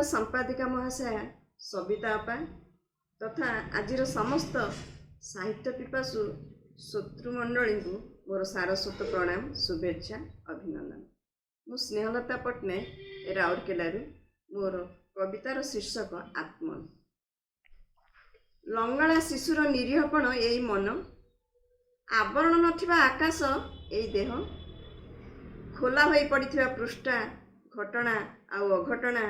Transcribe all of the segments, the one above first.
संपादिका महाशया सबिता अपा तथा आजिर समस्त साहित्य पिपासु श्रोतृमंडली को मोर सारस्वत प्रणाम शुभेच्छा अभिनंदन। मु स्नेहलता पट्टनायक राउरकेलारू मोर कवितार शीर्षक आत्मन। लंगड़ा शिशुर निरीहपण एई मन, आवरण नथिबा आकाश एई देह, खोला होई पड़िथिबा पृष्ठा घटना आउ अघटना,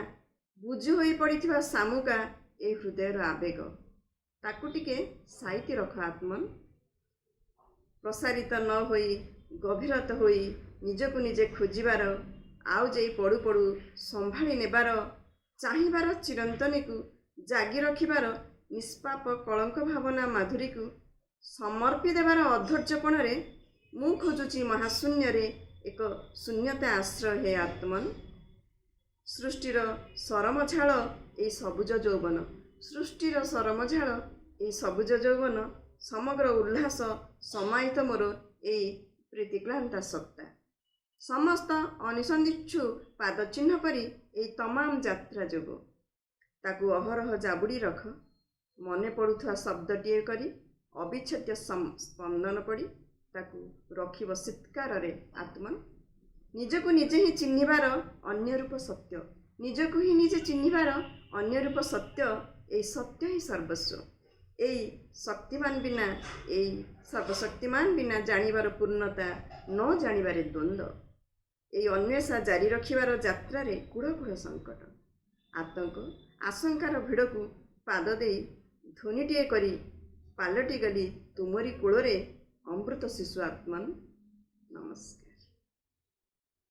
बुझी होई पड़िथिबा सामुका एई हृदयर आवेग, ताकू टिके साइति रख आत्मन। प्रसारित न होई गभीरत होई निजकु निजे खोजिबार, आउ जेई पड़ू पड़ू संभाली नेबार, चाहिबार चिरंतनी को जागी रखिबार निष्पाप कलंक भावना माधुरी को समर्पी देवार अधैर्यपण रे मु खोजुची महाशून्य रे एक शून्यता आश्रय हे आत्मन। सृष्टिर सरमझाल ए सबुज यौवन, सृष्टिर सरमझाल ए सबुज यौवन, समग्र उल्लास समाहित मोर ए प्रीतिक्लांता सत्ता। समस्त अनिसंदिच्छु पादचिह्न परी ए तमाम यात्रा जोग, ताकू अहरह जाबुड़ी रख, मने पड़ुथुआ शब्दटीए करी अविच्छेद्य स्पंदन पड़ी ताकू रखिब शीतकार रे आत्मन। निजकु निजे ही चिन्हिबार अन्य रूप सत्य, निजकु ही निजे चिन्हिबार अन्य रूप सत्य, ए सत्य ही सर्वस्व। एई शक्तिमान बिना, एई सर्वशक्तिमान बिना जानिबार पूर्णता, न जानिबारे द्वंद्व, एई अन्वेषा जारी रखिबार यात्रा रे कूढ़ कूढ़ संकट, आतंक आशंकार भिड़ को पाद दे ध्वनिटीए करी पालटी गली तुमरी कूଳରେ अमृत शिशु आत्मन। नमस्कार।